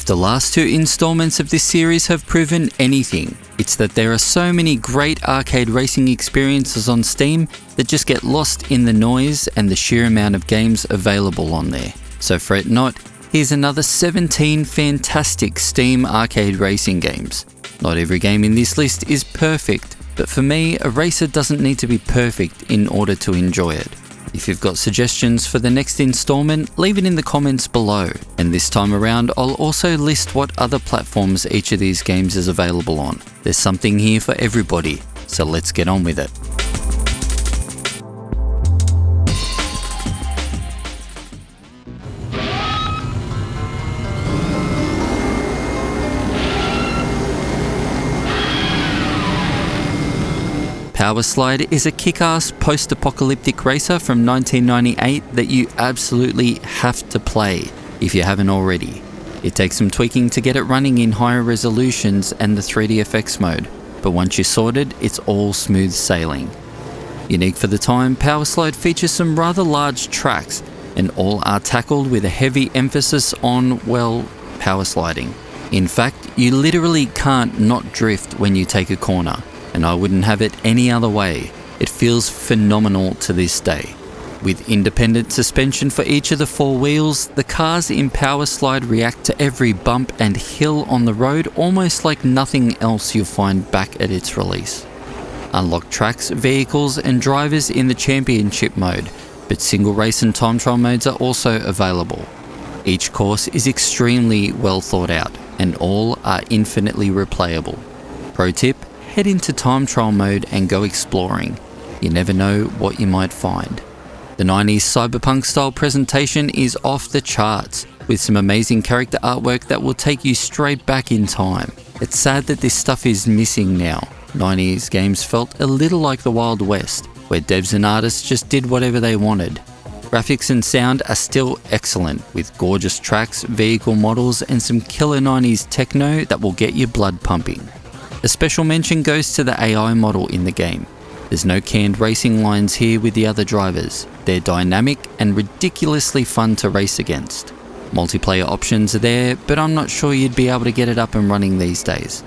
the last two installments of this series have proven anything, it's that there are so many great arcade racing experiences on Steam that just get lost in the noise and the sheer amount of games available on there. So fret not, here's another 17 fantastic Steam arcade racing games. Not every game in this list is perfect, but for me, a racer doesn't need to be perfect in order to enjoy it. If you've got suggestions for the next installment, leave it in the comments below. And this time around, I'll also list what other platforms each of these games is available on. There's something here for everybody, so let's get on with it. Powerslide is a kick-ass post-apocalyptic racer from 1998 that you absolutely have to play if you haven't already. It takes some tweaking to get it running in higher resolutions and the 3D effects mode, but once you're sorted, it's all smooth sailing. Unique for the time, Powerslide features some rather large tracks, and all are tackled with a heavy emphasis on, well, power sliding. In fact, you literally can't not drift when you take a corner. And I wouldn't have it any other way. It feels phenomenal to this day. With independent suspension for each of the four wheels, the cars in Powerslide react to every bump and hill on the road almost like nothing else you'll find back at its release. Unlock tracks, vehicles and drivers in the championship mode, but single race and time trial modes are also available. Each course is extremely well thought out, and all are infinitely replayable. Pro tip: head into time trial mode and go exploring. You never know what you might find. The 90s cyberpunk style presentation is off the charts, with some amazing character artwork that will take you straight back in time. It's sad that this stuff is missing now. 90s games felt a little like the Wild West, where devs and artists just did whatever they wanted. Graphics and sound are still excellent, with gorgeous tracks, vehicle models and some killer 90s techno that will get your blood pumping. A special mention goes to the AI model in the game. There's no canned racing lines here with the other drivers. They're dynamic and ridiculously fun to race against. Multiplayer options are there, but I'm not sure you'd be able to get it up and running these days.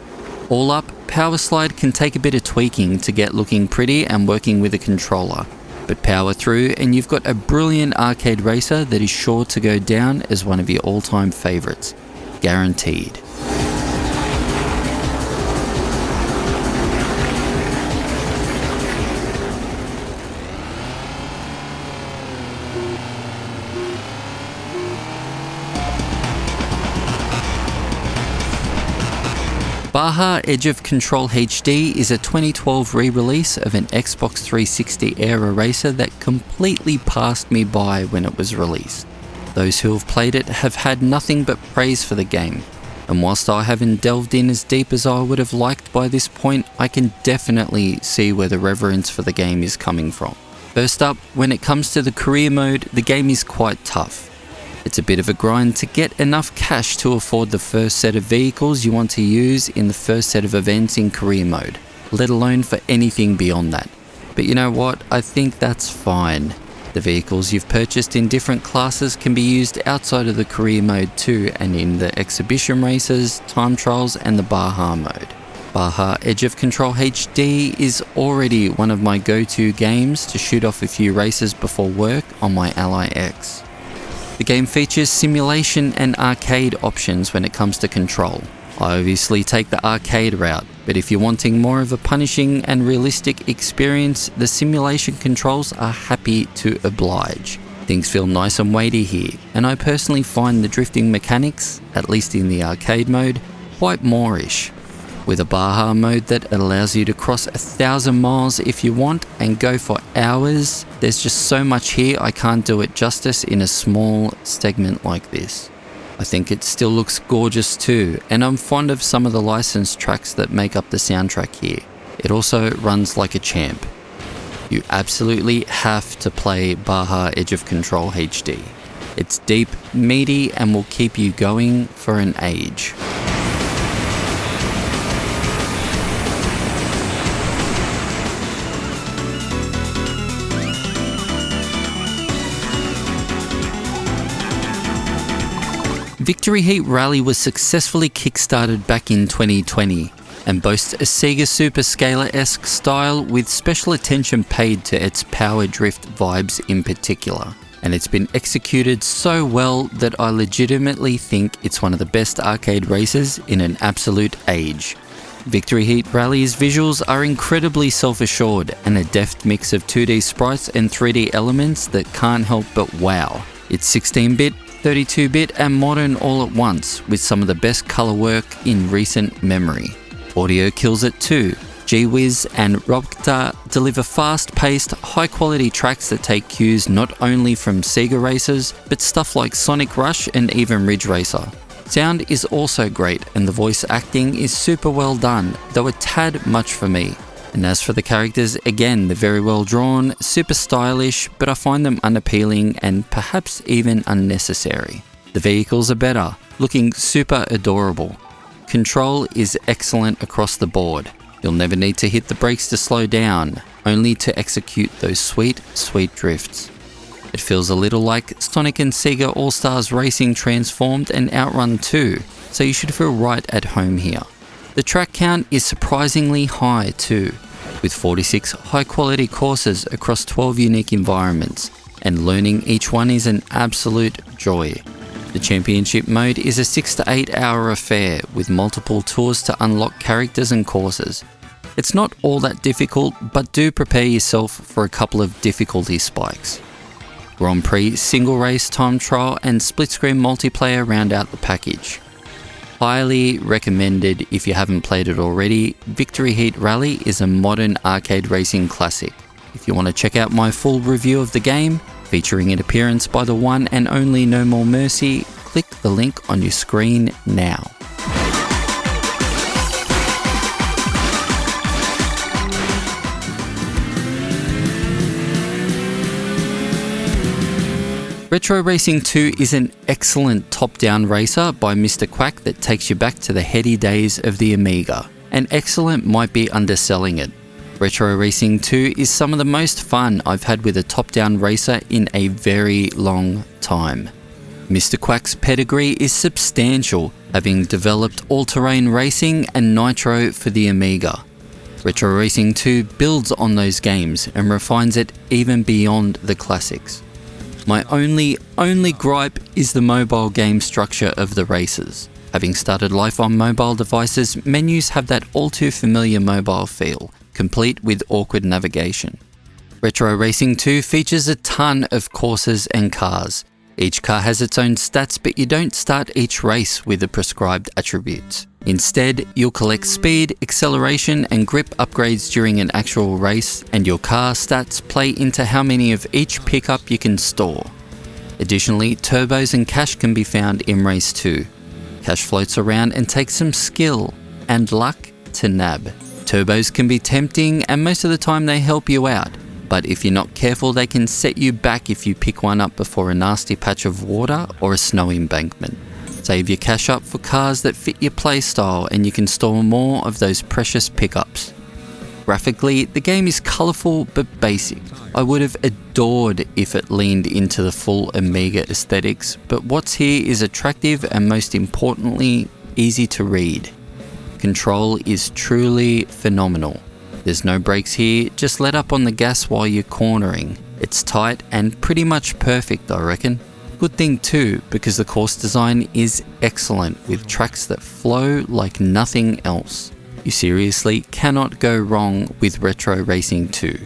All up, Powerslide can take a bit of tweaking to get looking pretty and working with a controller. But power through and you've got a brilliant arcade racer that is sure to go down as one of your all-time favourites. Guaranteed. Baja Edge of Control HD is a 2012 re-release of an Xbox 360 era racer that completely passed me by when it was released. Those who have played it have had nothing but praise for the game, and whilst I haven't delved in as deep as I would have liked by this point, I can definitely see where the reverence for the game is coming from. First up, when it comes to the career mode, the game is quite tough. It's a bit of a grind to get enough cash to afford the first set of vehicles you want to use in the first set of events in career mode, let alone for anything beyond that. But you know what? I think that's fine. The vehicles you've purchased in different classes can be used outside of the career mode too, and in the exhibition races, time trials and the Baja mode. Baja Edge of Control HD is already one of my go-to games to shoot off a few races before work on my Ally X. The game features simulation and arcade options when it comes to control. I obviously take the arcade route, but if you're wanting more of a punishing and realistic experience, the simulation controls are happy to oblige. Things feel nice and weighty here, and I personally find the drifting mechanics, at least in the arcade mode, quite Moorish. With a Baja mode that allows you to cross 1,000 miles if you want and go for hours, there's just so much here I can't do it justice in a small segment like this. I think it still looks gorgeous too, and I'm fond of some of the licensed tracks that make up the soundtrack here. It also runs like a champ. You absolutely have to play Baja Edge of Control HD. It's deep, meaty, and will keep you going for an age. Victory Heat Rally was successfully kickstarted back in 2020 and boasts a Sega Super Scalar-esque style with special attention paid to its power drift vibes in particular. And it's been executed so well that I legitimately think it's one of the best arcade races in an absolute age. Victory Heat Rally's visuals are incredibly self-assured and a deft mix of 2D sprites and 3D elements that can't help but wow. It's 16-bit, 32-bit and modern all at once, with some of the best colour work in recent memory. Audio kills it too. G-Wiz and Robkta deliver fast-paced, high-quality tracks that take cues not only from Sega races, but stuff like Sonic Rush and even Ridge Racer. Sound is also great and the voice acting is super well done, though a tad much for me. And as for the characters, again, they're very well drawn, super stylish, but I find them unappealing and perhaps even unnecessary. The vehicles are better, looking super adorable. Control is excellent across the board. You'll never need to hit the brakes to slow down, only to execute those sweet, sweet drifts. It feels a little like Sonic and Sega All-Stars Racing transformed and Outrun 2, so you should feel right at home here. The track count is surprisingly high too, with 46 high-quality courses across 12 unique environments, and learning each one is an absolute joy. The championship mode is a 6 to 8 hour affair with multiple tours to unlock characters and courses. It's not all that difficult, but do prepare yourself for a couple of difficulty spikes. Grand Prix, single race, time trial and split screen multiplayer round out the package. Highly recommended if you haven't played it already. Victory Heat Rally is a modern arcade racing classic. If you want to check out my full review of the game, featuring an appearance by the one and only No More Mercy, click the link on your screen now. Retro Racing 2 is an excellent top-down racer by Mr. Quack that takes you back to the heady days of the Amiga. And excellent might be underselling it. Retro Racing 2 is some of the most fun I've had with a top-down racer in a very long time. Mr. Quack's pedigree is substantial, having developed all-terrain racing and Nitro for the Amiga. Retro Racing 2 builds on those games and refines it even beyond the classics. My only gripe is the mobile game structure of the races. Having started life on mobile devices, menus have that all too familiar mobile feel, complete with awkward navigation. Retro Racing 2 features a ton of courses and cars. Each car has its own stats, but you don't start each race with the prescribed attributes. Instead, you'll collect speed, acceleration and grip upgrades during an actual race, and your car stats play into how many of each pickup you can store. Additionally, turbos and cash can be found in Race 2. Cash floats around and takes some skill and luck to nab. Turbos can be tempting and most of the time they help you out, but if you're not careful they can set you back if you pick one up before a nasty patch of water or a snow embankment. Save your cash up for cars that fit your playstyle and you can store more of those precious pickups. Graphically, the game is colourful but basic. I would have adored if it leaned into the full Amiga aesthetics, but what's here is attractive and most importantly, easy to read. Control is truly phenomenal. There's no brakes here, just let up on the gas while you're cornering. It's tight and pretty much perfect, I reckon. Good thing too, because the course design is excellent with tracks that flow like nothing else. You seriously cannot go wrong with Retro Racing 2.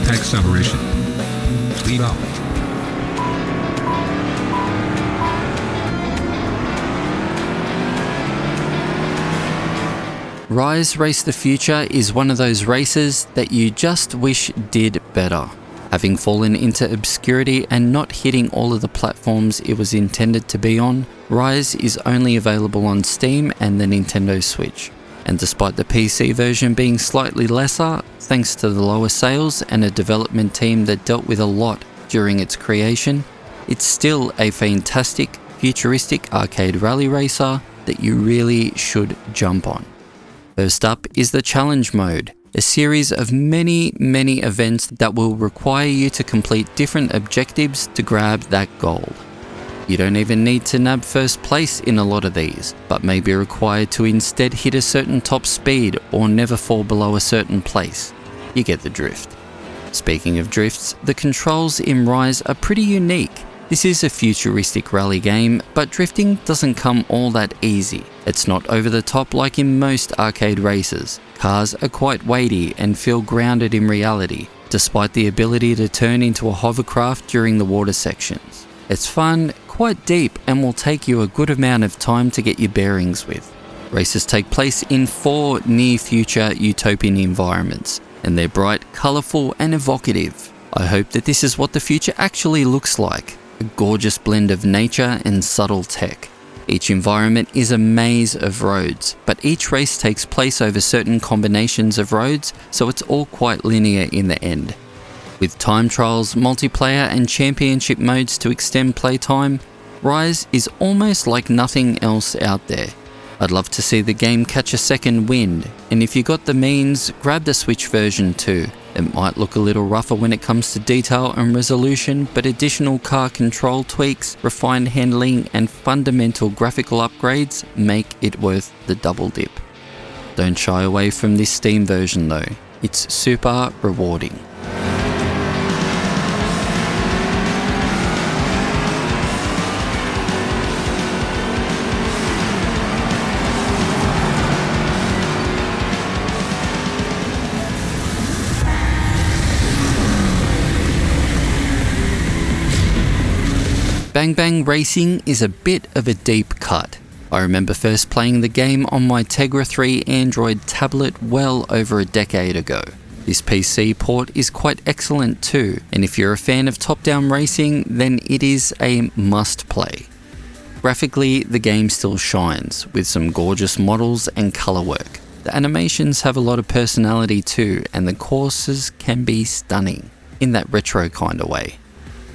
Acceleration. Speed up. Rise Race the Future is one of those races that you just wish did better. Having fallen into obscurity and not hitting all of the platforms it was intended to be on, Rise is only available on Steam and the Nintendo Switch. And despite the PC version being slightly lesser, thanks to the lower sales and a development team that dealt with a lot during its creation, it's still a fantastic, futuristic arcade rally racer that you really should jump on. First up is the challenge mode. A series of many events that will require you to complete different objectives to grab that gold. You don't even need to nab first place in a lot of these, but may be required to instead hit a certain top speed or never fall below a certain place. You get the drift. Speaking of drifts, the controls in Rise are pretty unique. This is a futuristic rally game, but drifting doesn't come all that easy. It's not over the top like in most arcade races. Cars are quite weighty and feel grounded in reality, despite the ability to turn into a hovercraft during the water sections. It's fun, quite deep, and will take you a good amount of time to get your bearings with. Races take place in 4 near-future utopian environments, and they're bright, colourful and evocative. I hope that this is what the future actually looks like, a gorgeous blend of nature and subtle tech. Each environment is a maze of roads, but each race takes place over certain combinations of roads, so it's all quite linear in the end. With time trials, multiplayer and championship modes to extend playtime, Rise is almost like nothing else out there. I'd love to see the game catch a second wind, and if you got the means, grab the Switch version too. It might look a little rougher when it comes to detail and resolution, but additional car control tweaks, refined handling and fundamental graphical upgrades make it worth the double dip. Don't shy away from this Steam version though, it's super rewarding. Bang Bang Racing is a bit of a deep cut. I remember first playing the game on my Tegra 3 Android tablet well over a decade ago. This PC port is quite excellent too, and if you're a fan of top-down racing, then it is a must-play. Graphically, the game still shines, with some gorgeous models and colour work. The animations have a lot of personality too, and the courses can be stunning, in that retro kind of way.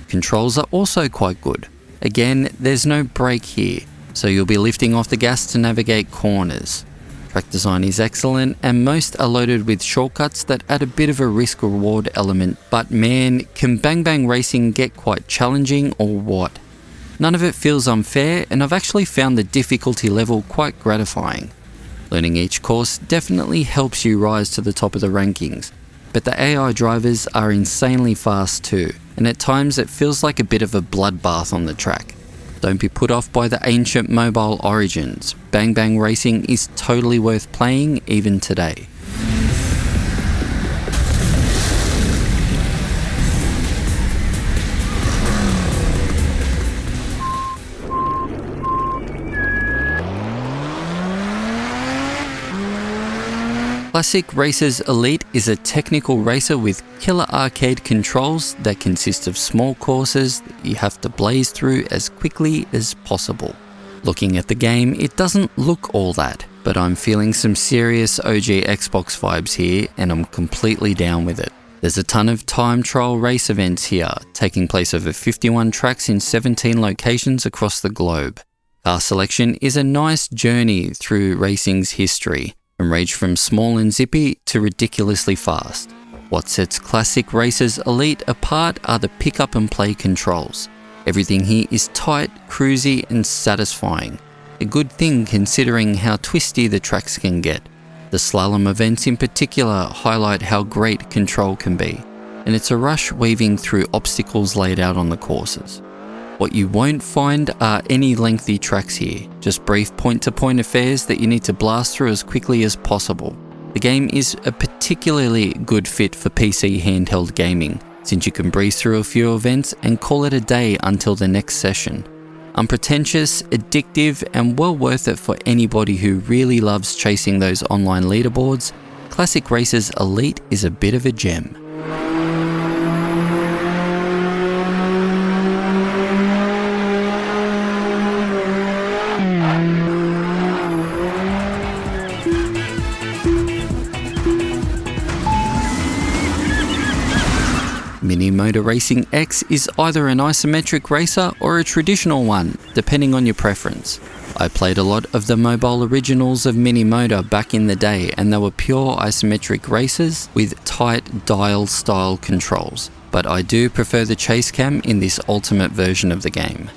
Controls are also quite good. Again, there's no brake here, so you'll be lifting off the gas to navigate corners. Track design is excellent, and most are loaded with shortcuts that add a bit of a risk-reward element, but man, can Bang Bang Racing get quite challenging or what? None of it feels unfair, and I've actually found the difficulty level quite gratifying. Learning each course definitely helps you rise to the top of the rankings, but the AI drivers are insanely fast too, and at times it feels like a bit of a bloodbath on the track. Don't be put off by the ancient mobile origins. Bang Bang Racing is totally worth playing even today. Classic Racers Elite is a technical racer with killer arcade controls that consist of small courses that you have to blaze through as quickly as possible. Looking at the game, it doesn't look all that, but I'm feeling some serious OG Xbox vibes here and I'm completely down with it. There's a ton of time trial race events here, taking place over 51 tracks in 17 locations across the globe. Car selection is a nice journey through racing's history, and range from small and zippy to ridiculously fast. What sets Classic Racers Elite apart are the pick up and play controls. Everything here is tight, cruisy and satisfying. A good thing considering how twisty the tracks can get. The slalom events in particular highlight how great control can be, and it's a rush weaving through obstacles laid out on the courses. What you won't find are any lengthy tracks here, just brief point-to-point affairs that you need to blast through as quickly as possible. The game is a particularly good fit for PC handheld gaming, since you can breeze through a few events and call it a day until the next session. Unpretentious, addictive, and well worth it for anybody who really loves chasing those online leaderboards, Classic Racers Elite is a bit of a gem. Mini Motor Racing X is either an isometric racer or a traditional one, depending on your preference. I played a lot of the mobile originals of Mini Motor back in the day, and they were pure isometric races with tight dial style controls, but I do prefer the chase cam in this ultimate version of the game.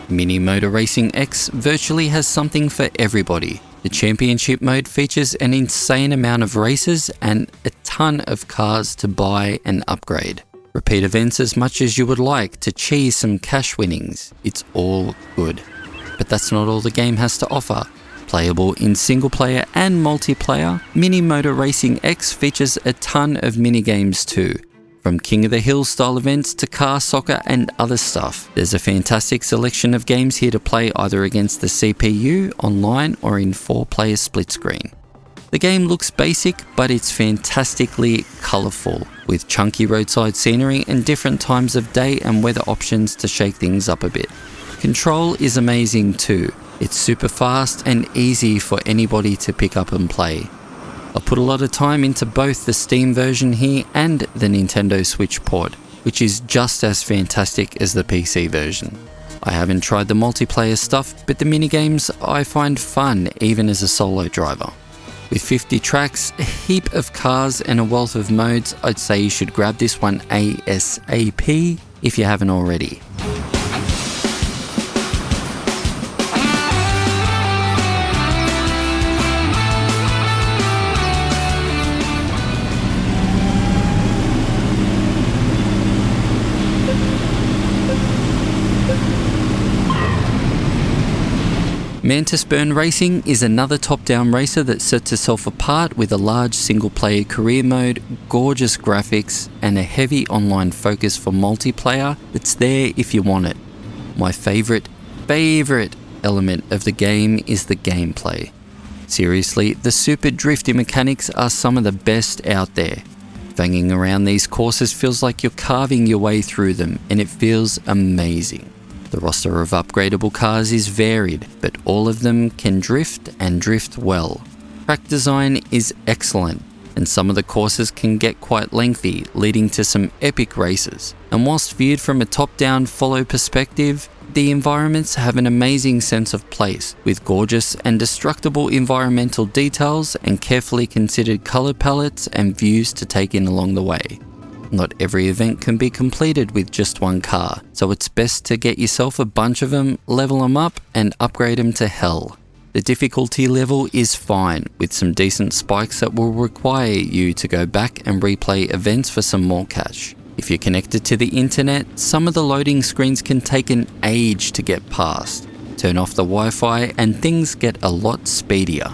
Mini Motor Racing X virtually has something for everybody. The championship mode features an insane amount of races and a ton of cars to buy and upgrade. Repeat events as much as you would like to cheese some cash winnings. It's all good. But that's not all the game has to offer. Playable in single player and multiplayer, Mini Motor Racing X features a ton of minigames too. From King of the Hill style events to car soccer and other stuff. There's a fantastic selection of games here to play either against the CPU, online, or in 4-player split screen. The game looks basic, but it's fantastically colourful, with chunky roadside scenery and different times of day and weather options to shake things up a bit. Control is amazing too. It's super fast and easy for anybody to pick up and play. I put a lot of time into both the Steam version here and the Nintendo Switch port, which is just as fantastic as the PC version. I haven't tried the multiplayer stuff, but the minigames I find fun even as a solo driver. With 50 tracks, a heap of cars and a wealth of modes, I'd say you should grab this one ASAP if you haven't already. Mantis Burn Racing is another top-down racer that sets itself apart with a large single-player career mode, gorgeous graphics, and a heavy online focus for multiplayer that's there if you want it. My favourite element of the game is the gameplay. Seriously, the super drifty mechanics are some of the best out there. Banging around these courses feels like you're carving your way through them, and it feels amazing. The roster of upgradable cars is varied, but all of them can drift and drift well. Track design is excellent, and some of the courses can get quite lengthy, leading to some epic races. And whilst viewed from a top-down follow perspective, the environments have an amazing sense of place, with gorgeous and destructible environmental details and carefully considered colour palettes and views to take in along the way. Not every event can be completed with just one car, so it's best to get yourself a bunch of them, level them up, and upgrade them to hell. The difficulty level is fine, with some decent spikes that will require you to go back and replay events for some more cash. If you're connected to the internet, some of the loading screens can take an age to get past. Turn off the Wi-Fi and things get a lot speedier.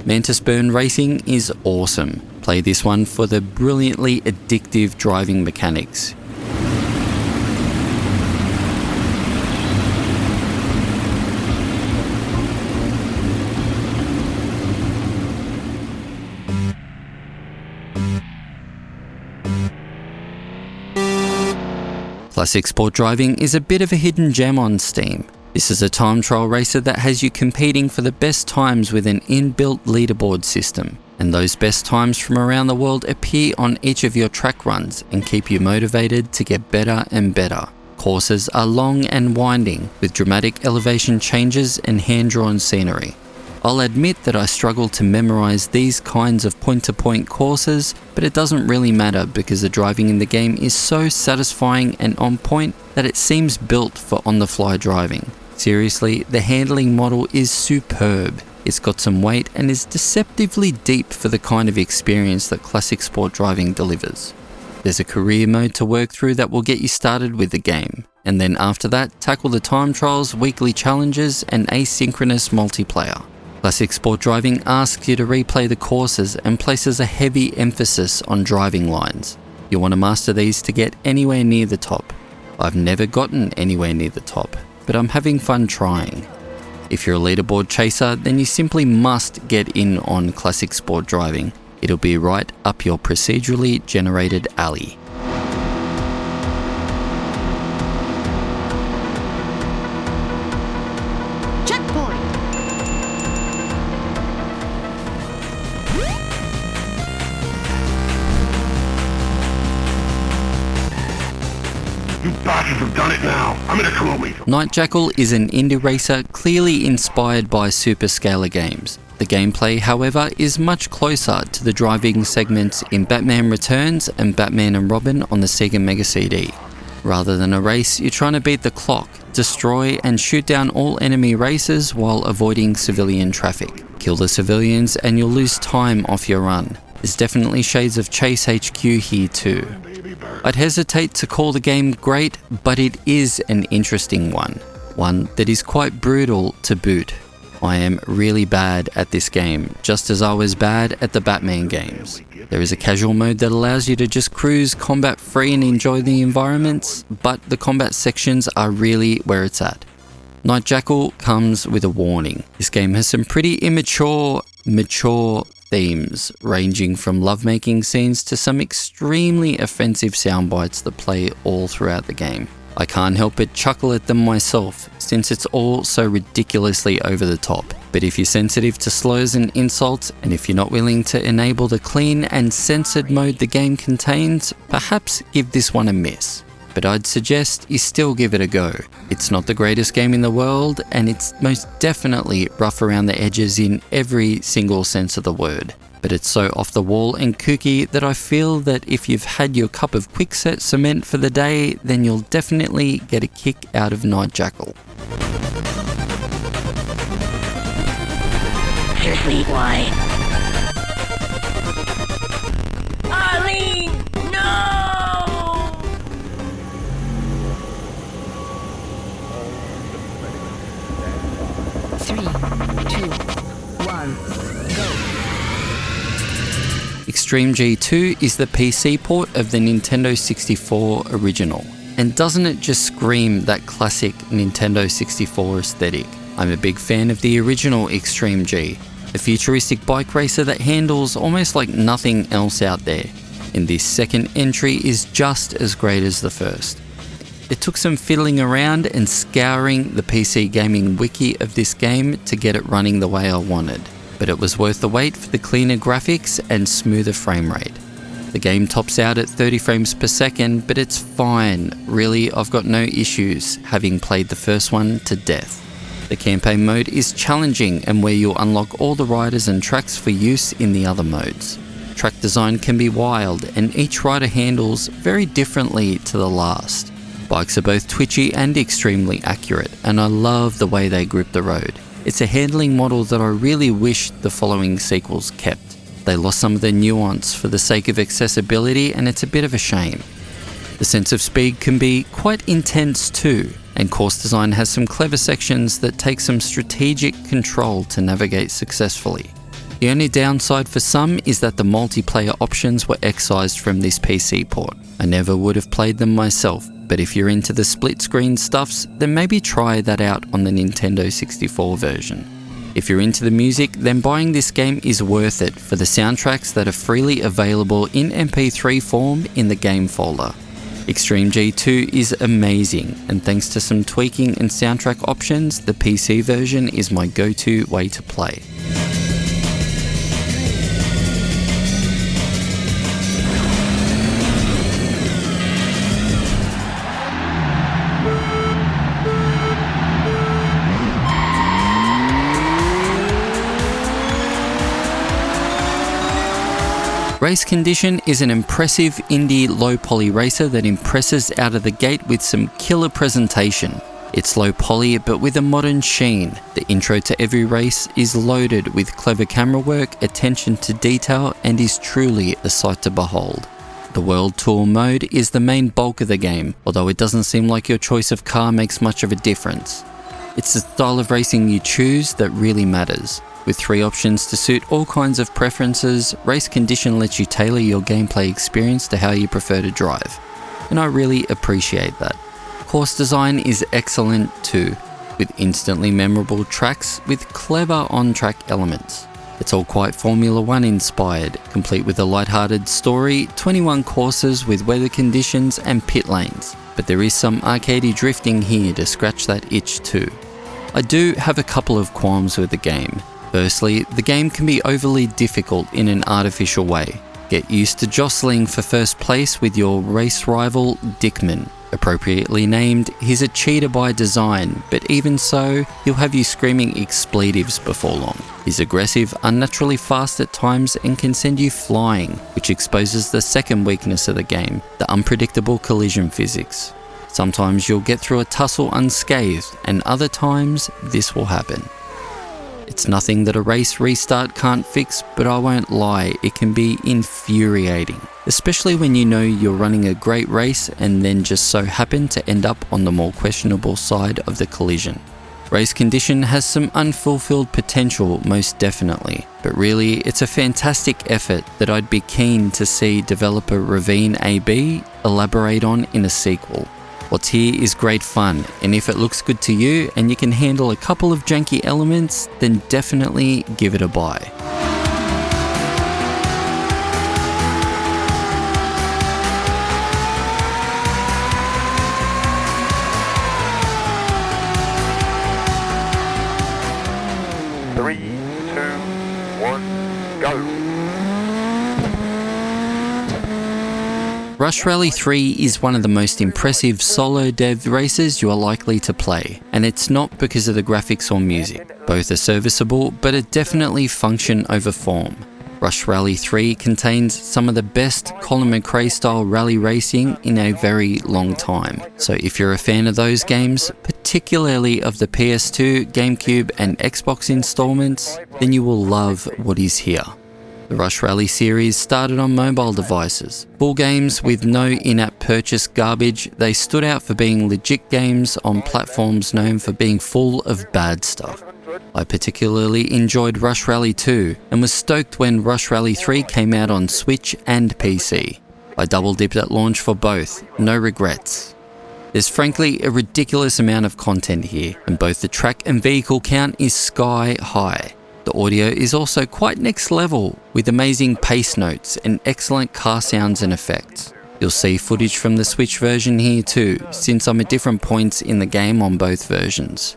Mantis Burn Racing is awesome. Play this one for the brilliantly addictive driving mechanics. Classic Sport Driving is a bit of a hidden gem on Steam. This is a time trial racer that has you competing for the best times with an inbuilt leaderboard system. And those best times from around the world appear on each of your track runs and keep you motivated to get better and better. Courses are long and winding, with dramatic elevation changes and hand-drawn scenery. I'll admit that I struggle to memorize these kinds of point-to-point courses, but it doesn't really matter because the driving in the game is so satisfying and on point that it seems built for on-the-fly driving. Seriously, the handling model is superb. It's got some weight and is deceptively deep for the kind of experience that classic sport driving delivers. There's a career mode to work through that will get you started with the game, and then after that, tackle the time trials, weekly challenges, and asynchronous multiplayer. Classic Sport Driving asks you to replay the courses and places a heavy emphasis on driving lines. You want to master these to get anywhere near the top. I've never gotten anywhere near the top, but I'm having fun trying. If you're a leaderboard chaser, then you simply must get in on Classic Sport Driving. It'll be right up your procedurally generated alley. You bastards have done it now. I'm gonna kill me. Jackal is an indie racer clearly inspired by superscalar games. The gameplay, however, is much closer to the driving segments in Batman Returns and Batman and Robin on the Sega Mega CD. Rather than a race, you're trying to beat the clock, destroy and shoot down all enemy racers while avoiding civilian traffic. Kill the civilians and you'll lose time off your run. There's definitely shades of Chase HQ here too. I'd hesitate to call the game great, but it is an interesting one that is quite brutal to boot. I am really bad at this game, just as I was bad at the Batman games. There is a casual mode that allows you to just cruise combat free and enjoy the environments, but the combat sections are really where it's at. Jackal comes with a warning. This game has some pretty mature themes, ranging from lovemaking scenes to some extremely offensive sound bites that play all throughout the game. I can't help but chuckle at them myself, since it's all so ridiculously over the top. But if you're sensitive to slurs and insults, and if you're not willing to enable the clean and censored mode the game contains, perhaps give this one a miss. But I'd suggest you still give it a go. It's not the greatest game in the world, and it's most definitely rough around the edges in every single sense of the word. But it's so off the wall and kooky that I feel that if you've had your cup of quickset cement for the day, then you'll definitely get a kick out of Jackal. Seriously, why? Arlene, no! 3, 2, 1, go. Extreme G2 is the PC port of the Nintendo 64 original. And doesn't it just scream that classic Nintendo 64 aesthetic? I'm a big fan of the original Extreme G, a futuristic bike racer that handles almost like nothing else out there. And this second entry is just as great as the first. It took some fiddling around and scouring the PC gaming wiki of this game to get it running the way I wanted. But it was worth the wait for the cleaner graphics and smoother frame rate. The game tops out at 30 frames per second, but it's fine. Really, I've got no issues, having played the first one to death. The campaign mode is challenging and where you'll unlock all the riders and tracks for use in the other modes. Track design can be wild, and each rider handles very differently to the last. Bikes are both twitchy and extremely accurate, and I love the way they grip the road. It's a handling model that I really wish the following sequels kept. They lost some of the nuance for the sake of accessibility, and it's a bit of a shame. The sense of speed can be quite intense too, and course design has some clever sections that take some strategic control to navigate successfully. The only downside for some is that the multiplayer options were excised from this PC port. I never would have played them myself, but if you're into the split screen stuffs, then maybe try that out on the Nintendo 64 version. If you're into the music, then buying this game is worth it for the soundtracks that are freely available in MP3 form in the game folder. Extreme G2 is amazing, and thanks to some tweaking and soundtrack options, the PC version is my go-to way to play. Race Condition is an impressive indie low-poly racer that impresses out of the gate with some killer presentation. It's low-poly but with a modern sheen. The intro to every race is loaded with clever camera work, attention to detail, and is truly a sight to behold. The World Tour mode is the main bulk of the game, although it doesn't seem like your choice of car makes much of a difference. It's the style of racing you choose that really matters. With 3 options to suit all kinds of preferences, Race Condition lets you tailor your gameplay experience to how you prefer to drive. And I really appreciate that. Course design is excellent too, with instantly memorable tracks with clever on-track elements. It's all quite Formula 1 inspired, complete with a light-hearted story, 21 courses with weather conditions and pit lanes. But there is some arcadey drifting here to scratch that itch too. I do have a couple of qualms with the game. Firstly, the game can be overly difficult in an artificial way. Get used to jostling for first place with your race rival, Dickman. Appropriately named, he's a cheater by design, but even so, he'll have you screaming expletives before long. He's aggressive, unnaturally fast at times, and can send you flying, which exposes the second weakness of the game, the unpredictable collision physics. Sometimes you'll get through a tussle unscathed, and other times this will happen. It's nothing that a race restart can't fix, but I won't lie, it can be infuriating. Especially when you know you're running a great race and then just so happen to end up on the more questionable side of the collision. Race Condition has some unfulfilled potential, most definitely, but really it's a fantastic effort that I'd be keen to see developer Ravine AB elaborate on in a sequel. What's here is great fun, and if it looks good to you and you can handle a couple of janky elements, then definitely give it a buy. Three, two, one, go. Rush Rally 3 is one of the most impressive solo dev races you are likely to play, and it's not because of the graphics or music. Both are serviceable, but it definitely function over form. Rush Rally 3 contains some of the best Colin McRae style rally racing in a very long time. So if you're a fan of those games, particularly of the PS2, GameCube and Xbox installments, then you will love what is here. The Rush Rally series started on mobile devices. Full games with no in-app purchase garbage, they stood out for being legit games on platforms known for being full of bad stuff. I particularly enjoyed Rush Rally 2 and was stoked when Rush Rally 3 came out on Switch and PC. I double dipped at launch for both, no regrets. There's frankly a ridiculous amount of content here, and both the track and vehicle count is sky high. The audio is also quite next level, with amazing pace notes and excellent car sounds and effects. You'll see footage from the Switch version here too, since I'm at different points in the game on both versions.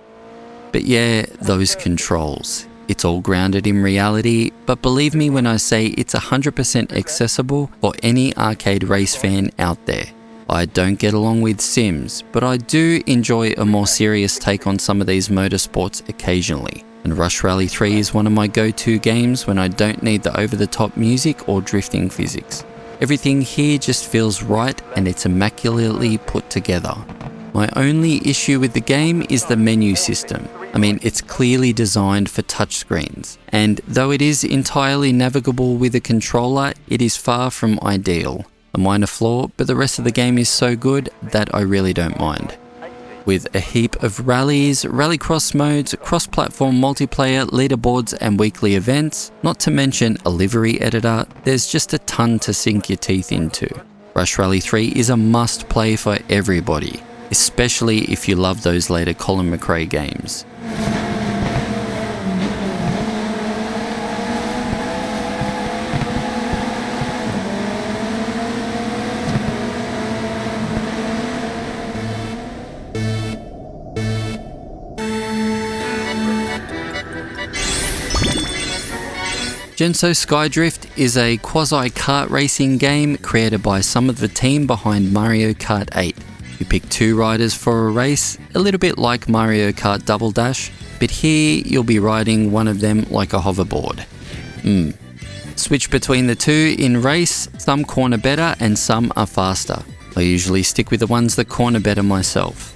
But yeah, those controls. It's all grounded in reality, but believe me when I say it's 100% accessible for any arcade race fan out there. I don't get along with Sims, but I do enjoy a more serious take on some of these motorsports occasionally. And Rush Rally 3 is one of my go-to games when I don't need the over-the-top music or drifting physics. Everything here just feels right and it's immaculately put together. My only issue with the game is the menu system. I mean, it's clearly designed for touchscreens, and though it is entirely navigable with a controller, it is far from ideal. A minor flaw, but the rest of the game is so good that I really don't mind. With a heap of rallies, rallycross modes, cross-platform multiplayer, leaderboards and weekly events, not to mention a livery editor, there's just a ton to sink your teeth into. Rush Rally 3 is a must-play for everybody, especially if you love those later Colin McRae games. Gensou Skydrift is a quasi-kart racing game created by some of the team behind Mario Kart 8. You pick two riders for a race, a little bit like Mario Kart Double Dash, but here you'll be riding one of them like a hoverboard. Switch between the two in race, some corner better and some are faster. I usually stick with the ones that corner better myself.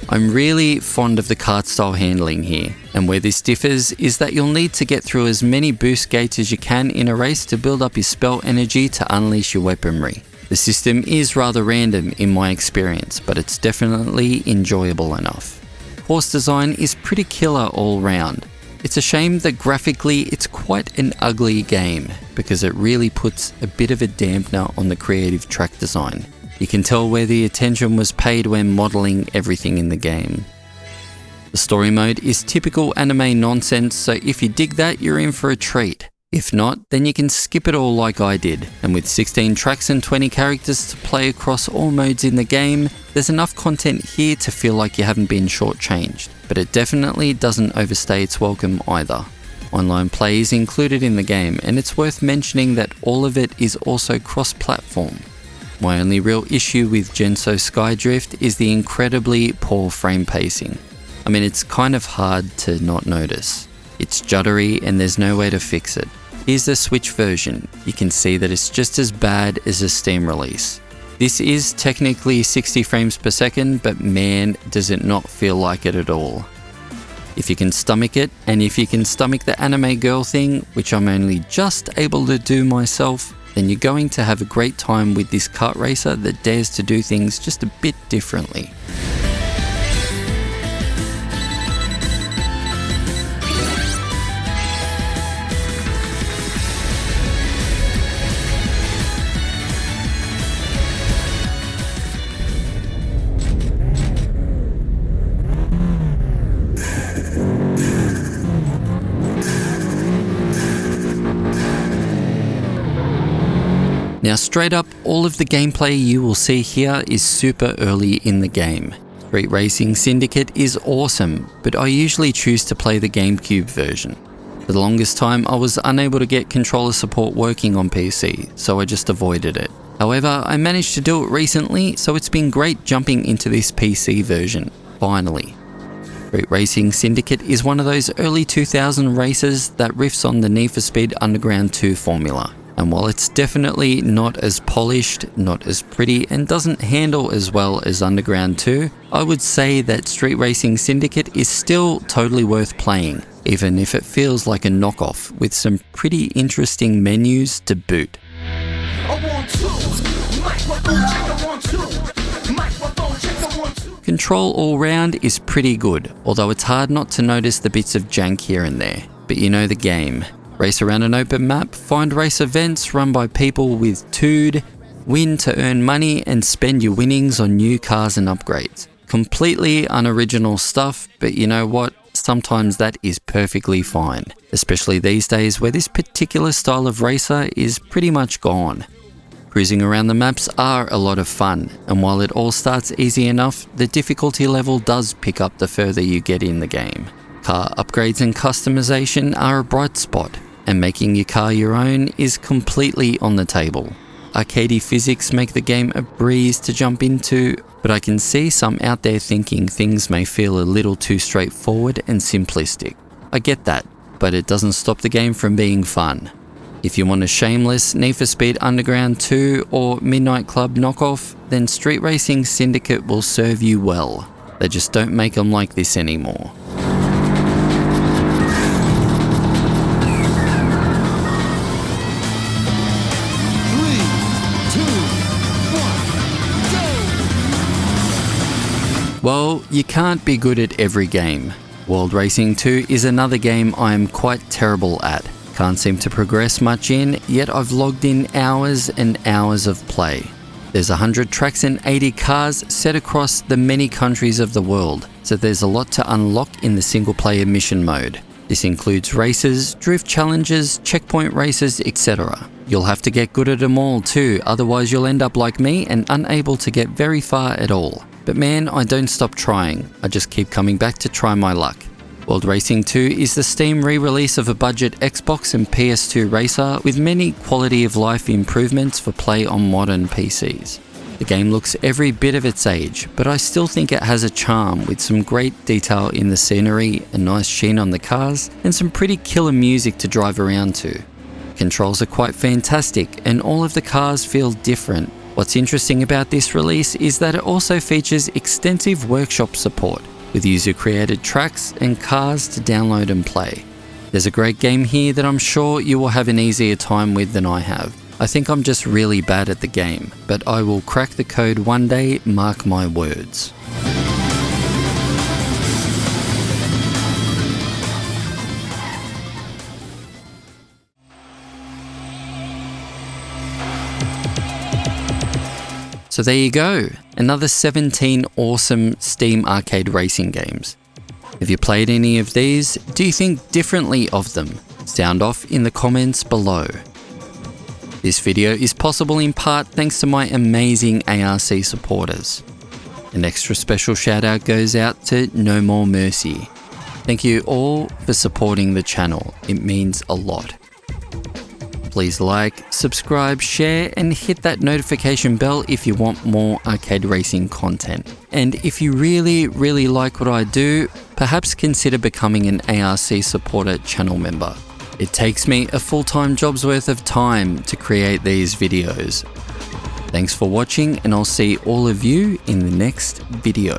I'm really fond of the kart style handling here, and where this differs is that you'll need to get through as many boost gates as you can in a race to build up your spell energy to unleash your weaponry. The system is rather random in my experience, but it's definitely enjoyable enough. Course design is pretty killer all round. It's a shame that graphically it's quite an ugly game, because it really puts a bit of a dampener on the creative track design. You can tell where the attention was paid when modelling everything in the game. The story mode is typical anime nonsense, so if you dig that, you're in for a treat. If not, then you can skip it all like I did. And with 16 tracks and 20 characters to play across all modes in the game, there's enough content here to feel like you haven't been shortchanged. But it definitely doesn't overstay its welcome either. Online play is included in the game, and it's worth mentioning that all of it is also cross-platform. My only real issue with Gensou Skydrift is the incredibly poor frame pacing. I mean, it's kind of hard to not notice. It's juddery and there's no way to fix it. Here's the Switch version. You can see that it's just as bad as a Steam release. This is technically 60 frames per second, but man, does it not feel like it at all. If you can stomach it, and if you can stomach the anime girl thing, which I'm only just able to do myself, then you're going to have a great time with this kart racer that dares to do things just a bit differently. Now straight up, all of the gameplay you will see here is super early in the game. Street Racing Syndicate is awesome, but I usually choose to play the GameCube version. For the longest time, I was unable to get controller support working on PC, so I just avoided it. However, I managed to do it recently, so it's been great jumping into this PC version, finally. Street Racing Syndicate is one of those early 2000 races that riffs on the Need for Speed Underground 2 formula. And while it's definitely not as polished, not as pretty, and doesn't handle as well as Underground 2, I would say that Street Racing Syndicate is still totally worth playing, even if it feels like a knockoff with some pretty interesting menus to boot. Control all round is pretty good, although it's hard not to notice the bits of jank here and there, but you know the game. Race around an open map, find race events run by people with tood, win to earn money and spend your winnings on new cars and upgrades. Completely unoriginal stuff, but you know what? Sometimes that is perfectly fine, especially these days where this particular style of racer is pretty much gone. Cruising around the maps are a lot of fun, and while it all starts easy enough, the difficulty level does pick up the further you get in the game. Car upgrades and customization are a bright spot, and making your car your own is completely on the table. Arcadey physics make the game a breeze to jump into, but I can see some out there thinking things may feel a little too straightforward and simplistic. I get that, but it doesn't stop the game from being fun. If you want a shameless Need for Speed Underground 2 or Midnight Club knockoff, then Street Racing Syndicate will serve you well. They just don't make them like this anymore. Well, you can't be good at every game. World Racing 2 is another game I am quite terrible at. Can't seem to progress much in, yet I've logged in hours and hours of play. There's 100 tracks and 80 cars set across the many countries of the world, so there's a lot to unlock in the single player mission mode. This includes races, drift challenges, checkpoint races, etc. You'll have to get good at them all too, otherwise you'll end up like me and unable to get very far at all. But man, I don't stop trying. I just keep coming back to try my luck. World Racing 2 is the Steam re-release of a budget Xbox and PS2 racer with many quality of life improvements for play on modern PCs. The game looks every bit of its age, but I still think it has a charm with some great detail in the scenery, a nice sheen on the cars, and some pretty killer music to drive around to. Controls are quite fantastic, and all of the cars feel different. What's interesting about this release is that it also features extensive workshop support, with user-created tracks and cars to download and play. There's a great game here that I'm sure you will have an easier time with than I have. I think I'm just really bad at the game, but I will crack the code one day, mark my words. So there you go, another 17 awesome Steam arcade racing games. Have you played any of these? Do you think differently of them? Sound off in the comments below. This video is possible in part thanks to my amazing ARC supporters. An extra special shout out goes out to No More Mercy. Thank you all for supporting the channel, it means a lot. Please like, subscribe, share, and hit that notification bell if you want more arcade racing content. And if you really like what I do, perhaps consider becoming an ARC supporter channel member. It takes me a full-time job's worth of time to create these videos. Thanks for watching, and I'll see all of you in the next video.